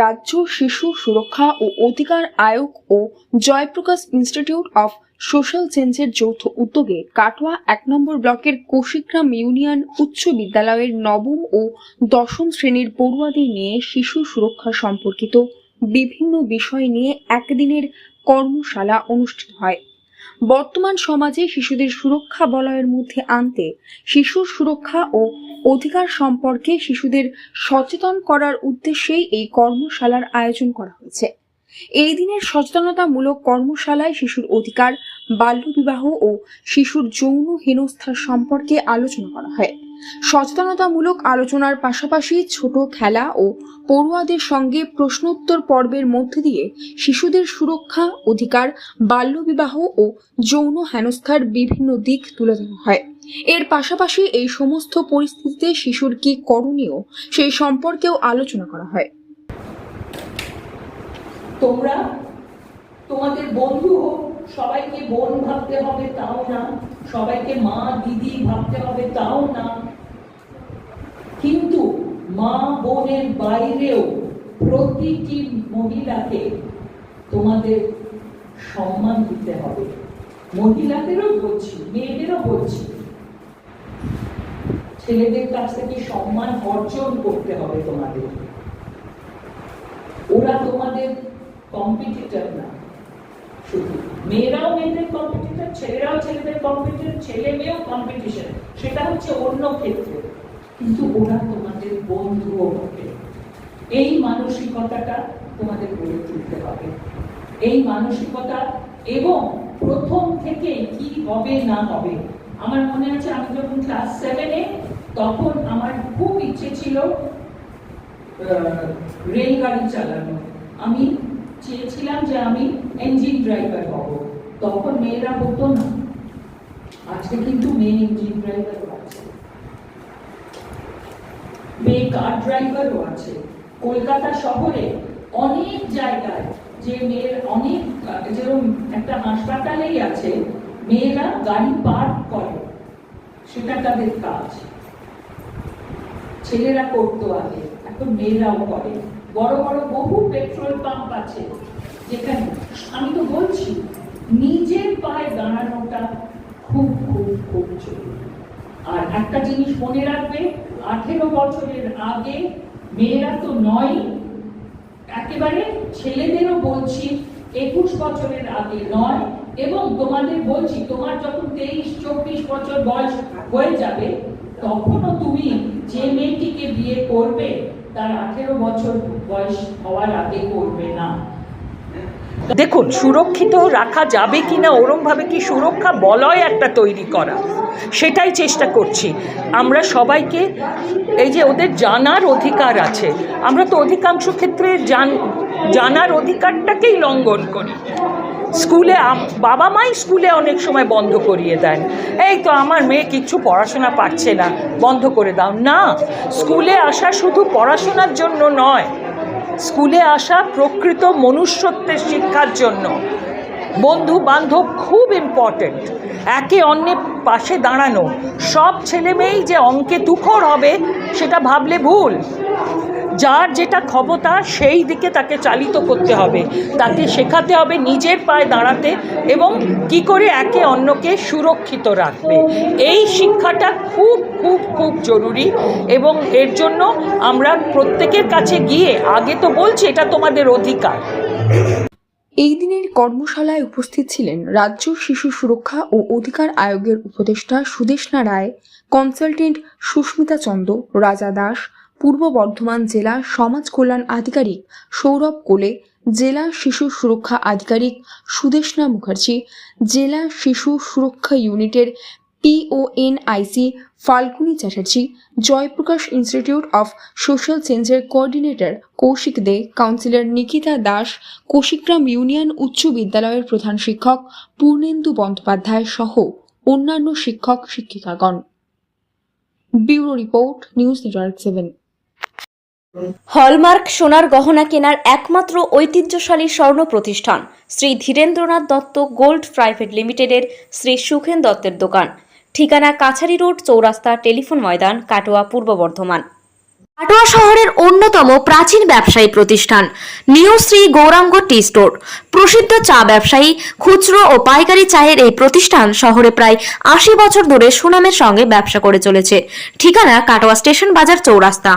রাজ্য শিশু সুরক্ষা ও অধিকার আয়োগ ও জয়প্রকাশ ইনস্টিটিউট অফ সোশ্যাল চেঞ্জের যৌথ উদ্যোগে কাটোয়া ১ নম্বর ব্লকের কোশিগ্রাম ইউনিয়ন উচ্চ বিদ্যালয়ের নবম ও দশম শ্রেণীর পড়ুয়াদের নিয়ে শিশু সুরক্ষা সম্পর্কিত বিভিন্ন বিষয় নিয়ে একদিনের কর্মশালা অনুষ্ঠিত হয়। বর্তমান সমাজে শিশুদের সুরক্ষা বলয়ের মধ্যে আনতে শিশুর সুরক্ষা ও অধিকার সম্পর্কে শিশুদের সচেতন করার উদ্দেশ্যেই এই কর্মশালার আয়োজন করা হয়েছে। এই দিনের সচেতনতামূলক কর্মশালায় শিশুর অধিকার, বাল্যবিবাহ ও শিশুর যৌন হেনস্থা সম্পর্কে আলোচনা করা হয়। সচেতনতামূলক আলোচনার পাশাপাশি ছোট খেলা ও পড়ুয়াদের সঙ্গে প্রশ্নোত্তর পর্বের মধ্যে দিয়ে শিশুদের সুরক্ষা, অধিকার, বাল্যবিবাহ ও যৌন হেনস্থার বিভিন্ন দিক তুলে ধরা হয়। এর পাশাপাশি এই সমস্ত পরিস্থিতিতে শিশুর কি করণীয় সেই সম্পর্কেও আলোচনা করা হয়। তোমরা তোমাদের বন্ধু হোক, সবাইকে বোন ভাবতে হবে তাও না, সবাইকে মা দিদি ভাবতে হবে তাও না, কিন্তু মা বোনের বাইরেও প্রতিটি মহিলাকে তোমাদের সম্মান দিতে হবে। মহিলাদেরও বলছি, মেয়েদেরও বলছি, ছেলেদের কাছ থেকে সম্মান অর্জন করতে হবে তোমাদের। ওরা তোমাদের কম্পিটিটর না, শুধু মেয়েরাও মেয়েদের কম্পিটিটর, ছেলেরাও ছেলেদের কম্পিটিটর, ছেলে মেয়েও কম্পিটিশন, সেটা হচ্ছে অন্য ক্ষেত্রে, কিন্তু ওরা তোমাদের বন্ধুও হবে। এই মানসিকতাটা তোমাদের গড়ে তুলতে হবে, এই মানসিকতা। এবং প্রথম থেকে কি হবে না হবে, আমার মনে আছে আমি যখন ক্লাস 7-এ, তখন আমার খুব ইচ্ছে ছিল রেলগাড়ি চালানো। আমি চেয়েছিলাম যে আমি ইঞ্জিন ড্রাইভার হব। তখন মেয়েরা হতো না, আজকে কিন্তু মেয়ে ইঞ্জিন ড্রাইভারও আছে, মেয়ে কার ড্রাইভারও আছে। কলকাতা শহরে অনেক জায়গায় যে মেয়ের অনেক, যেরকম একটা হাসপাতালেই আছে, মেয়েরা গাড়ি পার্ক করে, সেটা তাদের কাজ। ছেলেরা করতো আগে, এখন মেয়েরাও করে। বড় বড় বহু পেট্রোল পাম্প আছে যেখানে, আমি তো বলছি, নিজের পায়ে দাঁড়ানোটা খুব খুব খুব জরুরি। আর একটা জিনিস মনে রাখবে, 18 বছরের আগে মেয়েরা তো নয়, একেবারে ছেলেদেরও বলছি 21 বছরের আগে নয়। এবং তোমাদের বলছি, তোমার যখন 23-24 বছর বয়স হয়ে যাবে, তখনও তুমি যে মেয়েটিকে বিয়ে করবে তার 18 বছর বয়স হওয়ার আগে করবে না। দেখুন, সুরক্ষিত রাখা যাবে কিনা, ওরম ভাবে কি সুরক্ষা বলয় একটা তৈরি করা, সেটাই চেষ্টা করছি। আমরা সবাইকে, এই যে ওদের জানার অধিকার আছে, আমরা তো অধিকাংশ ক্ষেত্রে জানার অধিকারটাকেই লঙ্ঘন করি। স্কুলে বাবা মাই স্কুলে অনেক সময় বন্ধ করিয়ে দেন, এই তো আমার মেয়ে কিচ্ছু পড়াশোনা পারছে না, বন্ধ করে দাও। না, স্কুলে আসা শুধু পড়াশোনার জন্য নয়, স্কুলে আসা প্রকৃত মনুষ্যত্বের শিক্ষার জন্য। বন্ধু বান্ধব খুব ইম্পর্টেন্ট, একে অন্যের পাশে দাঁড়ানো। সব ছেলে মেয়েই যে অঙ্কে তুখর হবে সেটা ভাবলে ভুল। যার যেটা ক্ষমতা সেই দিকে তাকে চালিত করতে হবে, তাকে শেখাতে হবে নিজের পায়ে দাঁড়াতে এবং কি করে একে অন্যকে সুরক্ষিত রাখবে। এই শিক্ষাটা খুব খুব খুব জরুরি এবং এর জন্য আমরা প্রত্যেকের কাছে গিয়ে, আগে তো বলছি এটা তোমাদের অধিকার। এই দিনের কর্মশালায় উপস্থিত ছিলেন রাজ্য শিশু সুরক্ষা ও অধিকার আয়োগের উপদেষ্টা সুদেষ্ণা রায়, কনসালটেন্ট সুস্মিতা চন্দ, রাজা দাস, পূর্ব বর্ধমান জেলা সমাজ কল্যাণ আধিকারিক সৌরভ কোলে, জেলা শিশু সুরক্ষা আধিকারিক সুদেষ্ণা মুখার্জি, জেলা শিশু সুরক্ষা ইউনিটের PONIC Falguni Chatterjee, Jayprakash institute of social চেঞ্জের coordinator Kaushik De, councillor Nikita Das, Koshigram union উচ্চ বিদ্যালয়ের প্রধান শিক্ষক পূর্ণেন্দু বন্দ্যোপাধ্যায় সহ অন্যান্য শিক্ষক শিক্ষিকাগণ। Bureau report, news network 7। Hallmark সোনার গহনা কেনার একমাত্র ঐতিহ্যশালী স্বর্ণ প্রতিষ্ঠান শ্রী ধীরেন্দ্রনাথ দত্ত গোল্ড প্রাইভেট লিমিটেডের শ্রী সুখেন দত্তের দোকান। ঠিকানা কাছারি রোড, চৌরাস্তা, টেলিফোন ময়দান, কাটোয়া, পূর্ব বর্ধমান। কাটোয়া শহরের অন্যতম প্রাচীন ব্যবসায়ী প্রতিষ্ঠান new Shri Gouranga tea store. প্রসিদ্ধ চা ব্যবসায়ী, খুচরো ও পাইকারি চায়ের এই প্রতিষ্ঠান শহরে প্রায় 80 বছর ধরে সুনামের সঙ্গে ব্যবসা করে চলেছে। ঠিকানা কাটোয়া স্টেশন বাজার চৌরাস্তা।